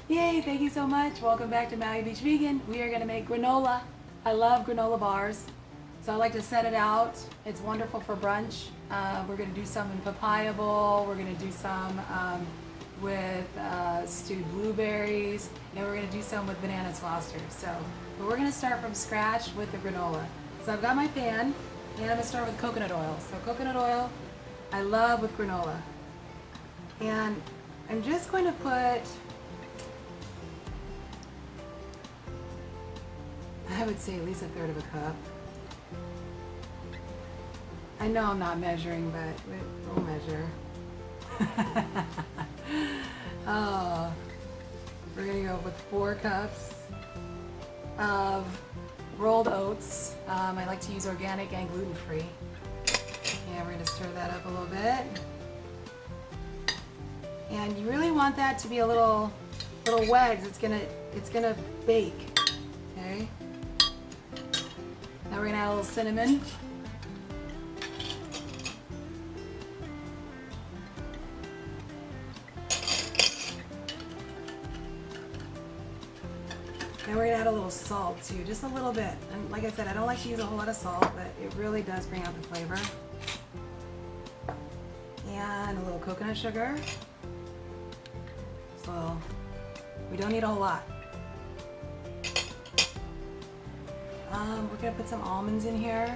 Yay, thank you so much. Welcome back to Maui Beach Vegan. We are gonna make granola. I love granola bars. So I like to set it out. It's wonderful for brunch. We're gonna do some in papaya bowl. We're gonna do some with stewed blueberries. And we're gonna do some with bananas Foster. But we're gonna start from scratch with the granola. So I've got my pan and I'm gonna start with coconut oil. So coconut oil, I love with granola. And I'm just going to put, I would say at least 1/3 of a cup. I know I'm not measuring, but we'll measure. Oh, we're gonna go with 4 cups of rolled oats. I like to use organic and gluten-free. And we're gonna stir that up a little bit. And you really want that to be a little wet. It's gonna bake. Okay. Now we're gonna add a little cinnamon. And we're gonna add a little salt too, just a little bit. And like I said, I don't like to use a whole lot of salt, but it really does bring out the flavor. And a little coconut sugar. So we don't need a whole lot. We're gonna put some almonds in here.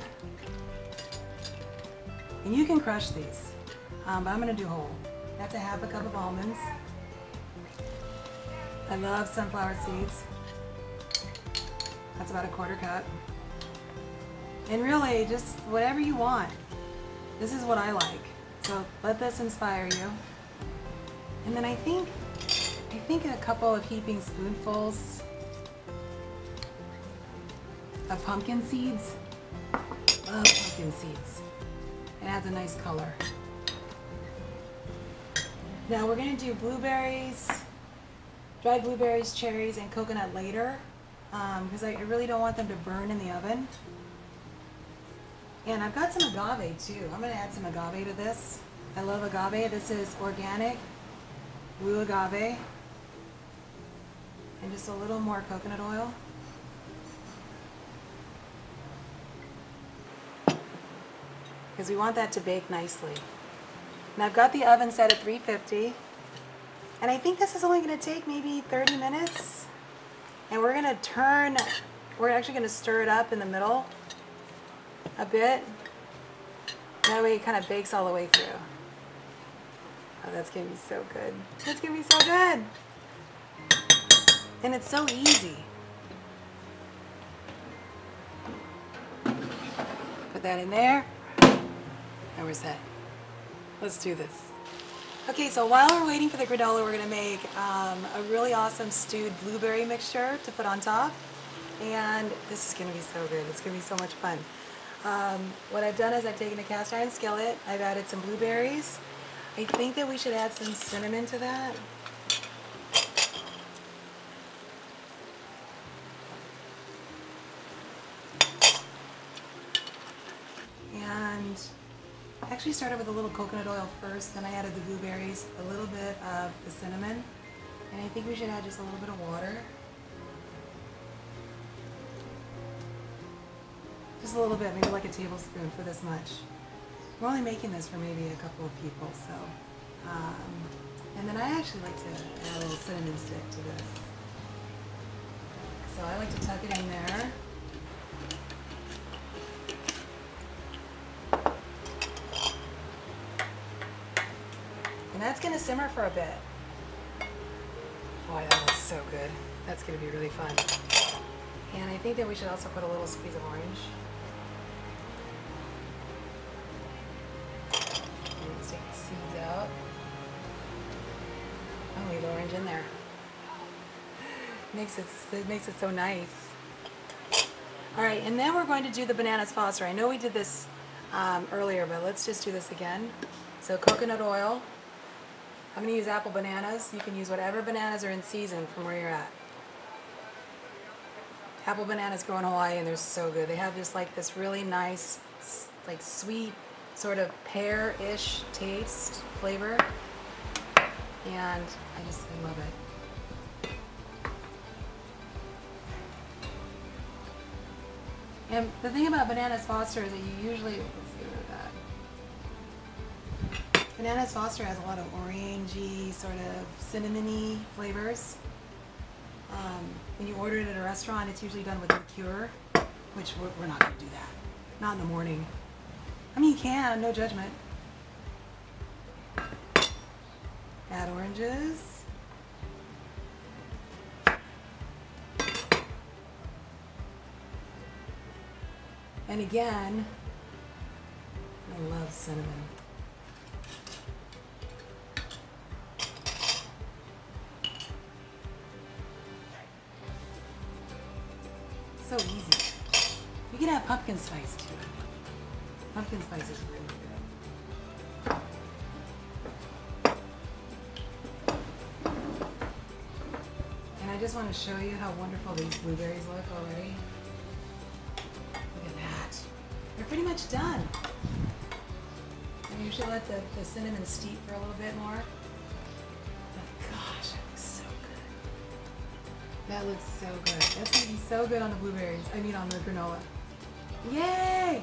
And you can crush these, but I'm gonna do whole. That's 1/2 cup of almonds. I love sunflower seeds. That's about 1/4 cup. And really, just whatever you want. This is what I like. So let this inspire you. And then I think a couple of heaping spoonfuls of pumpkin seeds. Love pumpkin seeds. It adds a nice color. Now we're gonna do blueberries, dried blueberries, cherries, and coconut later. Because I really don't want them to burn in the oven. And I've got some agave too. I'm going to add some agave to this. I love agave. This is organic blue agave. And just a little more coconut oil. Because we want that to bake nicely. And I've got the oven set at 350. And I think this is only going to take maybe 30 minutes. And we're gonna we're actually gonna stir it up in the middle a bit. That way it kind of bakes all the way through. Oh, that's gonna be so good. That's gonna be so good. And it's so easy. Put that in there, and we're set. Let's do this. Okay, so while we're waiting for the granola, we're going to make a really awesome stewed blueberry mixture to put on top. And this is going to be so good. It's going to be so much fun. What I've done is I've taken a cast iron skillet. I've added some blueberries. I think that we should add some cinnamon to that. And I actually started with a little coconut oil first, then I added the blueberries, a little bit of the cinnamon, and I think we should add just a little bit of water. Just a little bit, maybe like a tablespoon for this much. We're only making this for maybe a couple of people, so. And then I actually like to add a little cinnamon stick to this. So I like to tuck it in there. And that's going to simmer for a bit. Boy, that looks so good. That's going to be really fun. And I think that we should also put a little squeeze of orange. And let's take the seeds out. Oh, leave the orange in there. It makes it so nice. All right, and then we're going to do the bananas Foster. I know we did this earlier, but let's just do this again. So coconut oil. I'm going to use apple bananas. You can use whatever bananas are in season from where you're at. Apple bananas grow in Hawaii and they're so good. They have just like this really nice, like sweet, sort of pear-ish taste, flavor. And I love it. And the thing about Bananas Foster is that you usually, let's get rid of that. Bananas Foster has a lot of orangey, sort of cinnamony flavors. When you order it at a restaurant, it's usually done with liqueur, which we're not going to do that. Not in the morning. I mean, you can, no judgment. Add oranges. And again, I love cinnamon. So easy. You can add pumpkin spice to it. Pumpkin spice is really good. And I just want to show you how wonderful these blueberries look already. Look at that. They're pretty much done. And you should let the cinnamon steep for a little bit more. But gosh, that looks so good. That looks so good. That's going to be so good on the blueberries. I mean on the granola. Yay!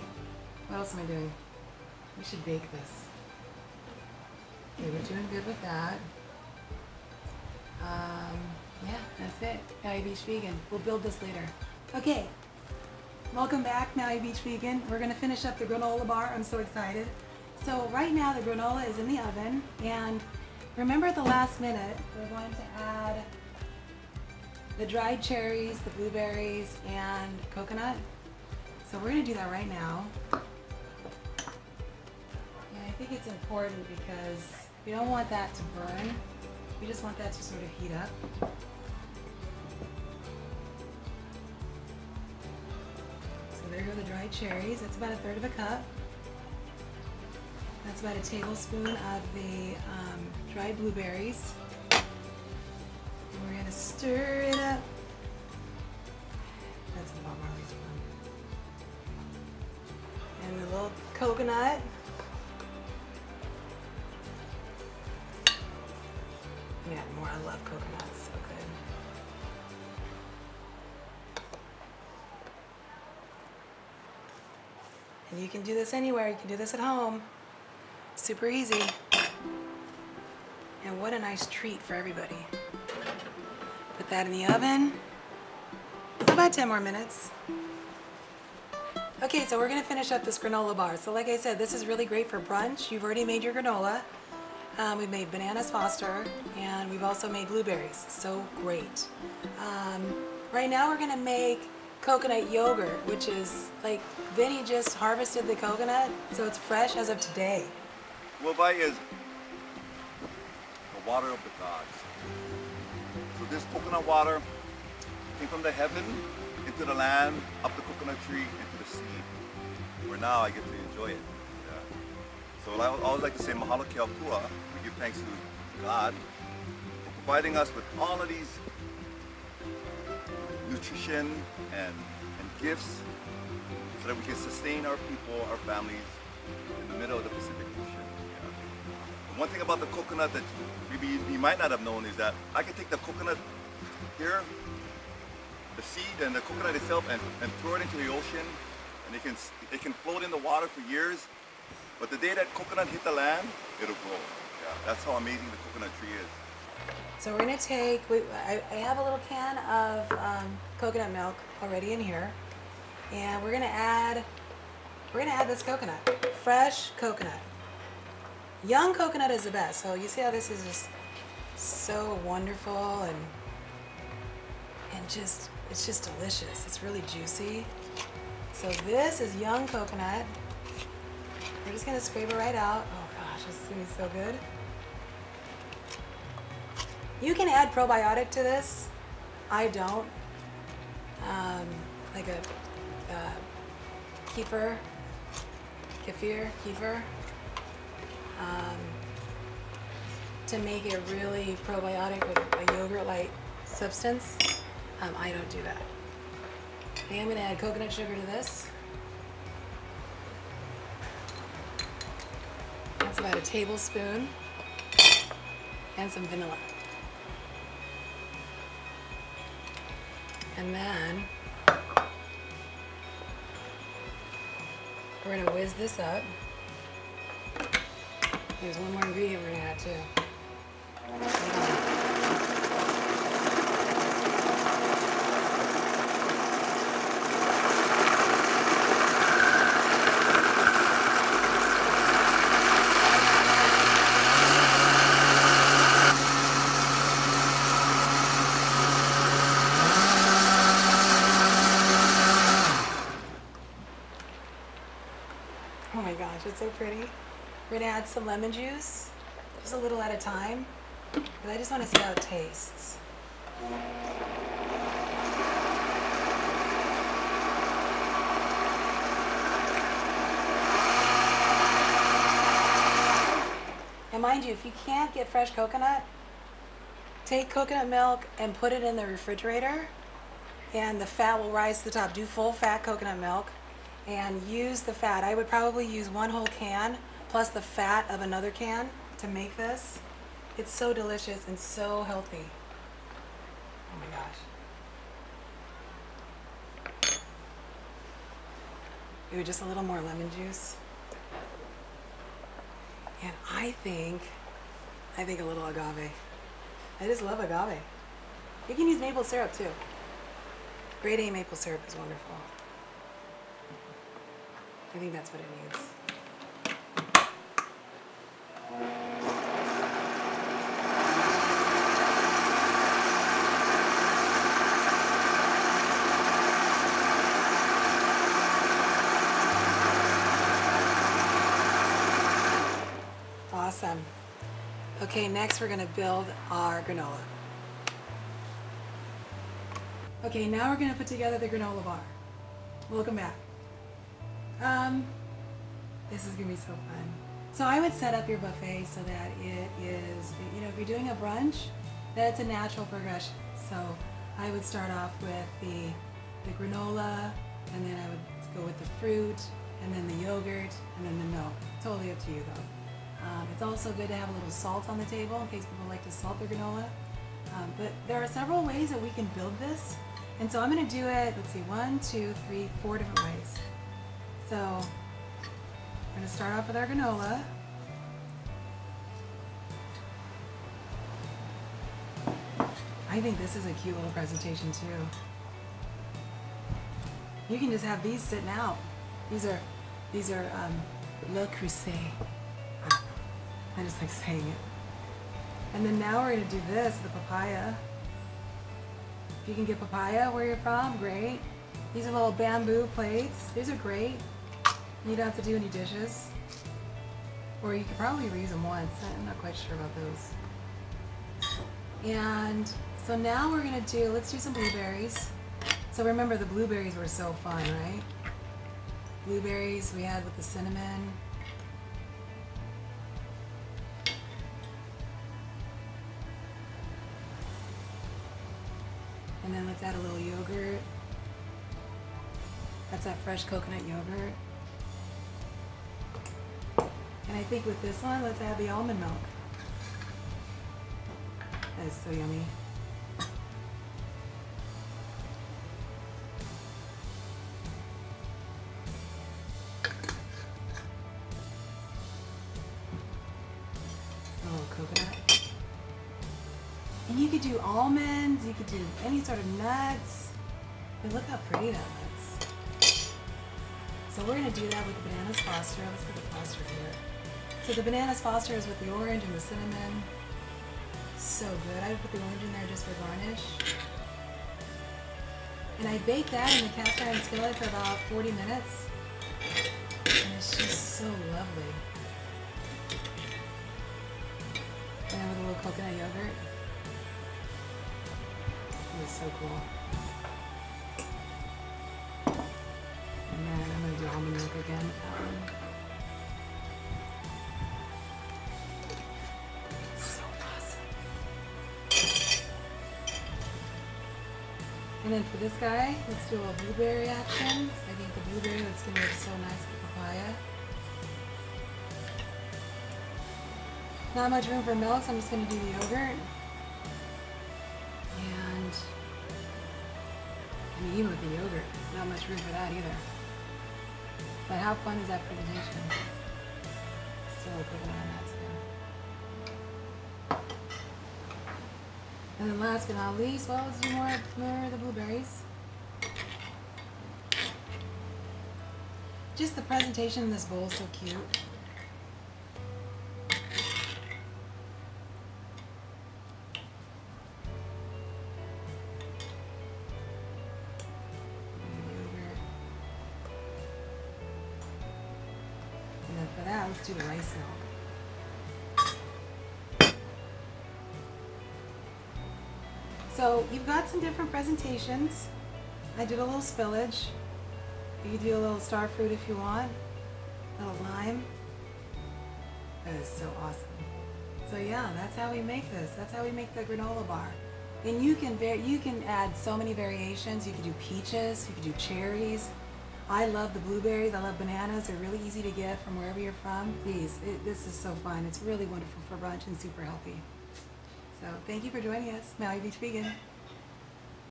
What else am I doing? We should bake this. Okay, we're doing good with that. Yeah, that's it. Maui Beach Vegan. We'll build this later. Okay, welcome back, Maui Beach Vegan. We're gonna finish up the granola bar. I'm so excited. So right now the granola is in the oven, and remember at the last minute, we're going to add the dried cherries, the blueberries, and coconut. So we're gonna do that right now. And I think it's important because we don't want that to burn. We just want that to sort of heat up. So there go the dried cherries. That's about 1/3 of a cup. That's about a tablespoon of the dried blueberries. And we're gonna stir it up. That's about Marley's one. And the little coconut. Yeah, more. I love coconuts. So good. And you can do this anywhere. You can do this at home. Super easy. And what a nice treat for everybody. Put that in the oven. About 10 more minutes. Okay, so we're gonna finish up this granola bar. So like I said, this is really great for brunch. You've already made your granola. We've made Bananas Foster, and we've also made blueberries. So great. Right now we're gonna make coconut yogurt, which is like Vinny just harvested the coconut, so it's fresh as of today. Wabai is the water of the gods. So this coconut water came from the heaven into the land, up the coconut tree, into the sea, where now I get to enjoy it. Yeah. So I always like to say mahalo ke akua. We give thanks to God for providing us with all of these nutrition and gifts so that we can sustain our people, our families in the middle of the Pacific Ocean. Yeah. And one thing about the coconut that maybe you might not have known is that I can take the coconut here, the seed and the coconut itself, and throw it into the ocean, and it can float in the water for years. But the day that coconut hit the land, it'll grow. Yeah, that's how amazing the coconut tree is. So we're gonna take, I have a little can of coconut milk already in here, and we're gonna add this coconut, fresh coconut. Young coconut is the best. So you see how this is just so wonderful and just, it's just delicious. It's really juicy. So this is young coconut. We're just gonna scrape it right out. Oh gosh, this is gonna be so good. You can add probiotic to this. I don't. Like a kefir. To make it really probiotic with a yogurt-like substance. I don't do that. I am gonna add coconut sugar to this. That's about a tablespoon. And some vanilla. And then We're gonna whiz this up. There's one more ingredient we're gonna add too. Oh my gosh, it's so pretty. We're gonna add some lemon juice, just a little at a time, because I just want to see how it tastes. And mind you, if you can't get fresh coconut, take coconut milk and put it in the refrigerator, and the fat will rise to the top. Do full fat coconut milk and use the fat. I would probably use one whole can plus the fat of another can to make this. It's so delicious and so healthy. Oh my gosh. Maybe just a little more lemon juice. And I think a little agave. I just love agave. You can use maple syrup too. Grade A maple syrup is wonderful. I think that's what it needs. Awesome. Okay, next we're going to build our granola. Okay, now we're going to put together the granola bar. Welcome back. This is going to be so fun. So I would set up your buffet so that it is, you know, if you're doing a brunch, that it's a natural progression. So I would start off with the granola, and then I would go with the fruit, and then the yogurt, and then the milk. Totally up to you though. It's also good to have a little salt on the table in case people like to salt their granola. But there are several ways that we can build this. And so I'm going to do it, let's see, 1, 2, 3, 4 different ways. So we're going to start off with our granola. I think this is a cute little presentation too. You can just have these sitting out. These are Le Creuset. I just like saying it. And then now we're going to do this, the papaya. If you can get papaya where you're from, great. These are little bamboo plates. These are great. You don't have to do any dishes. Or you could probably reuse them once. I'm not quite sure about those. And so now we're going to do, let's do some blueberries. So remember, the blueberries were so fun, right? Blueberries we had with the cinnamon. And then let's add a little yogurt. That's that fresh coconut yogurt. And I think with this one, let's add the almond milk. That is so yummy. A little coconut. And you could do almonds, you could do any sort of nuts. But look how pretty that looks. So we're going to do that with the bananas foster. Let's put the foster here. So the bananas foster is with the orange and the cinnamon. So good. I would put the orange in there just for garnish. And I bake that in the cast iron skillet for about 40 minutes. And it's just so lovely. And then with a little coconut yogurt. It's so cool. And then I'm going to do almond milk again. So awesome. And then for this guy, let's do a little blueberry action. I think the blueberry that's going to look so nice with papaya. Not much room for milk, so I'm just going to do the yogurt. I mean, even with the yogurt, not much room for that either. But how fun is that presentation? Still cooking on that too. And then last but not least, well, let's do more of the blueberries. Just the presentation in this bowl is so cute. And then for that, let's do the rice milk. So you've got some different presentations. I did a little spillage. You can do a little star fruit if you want, a little lime. That is so awesome. So yeah, that's how we make this. That's how we make the granola bar. And you can add so many variations. You can do peaches, you can do cherries. I love the blueberries, I love bananas. They're really easy to get from wherever you're from. Please, this is so fun. It's really wonderful for brunch and super healthy. So thank you for joining us, Maui Beach Vegan.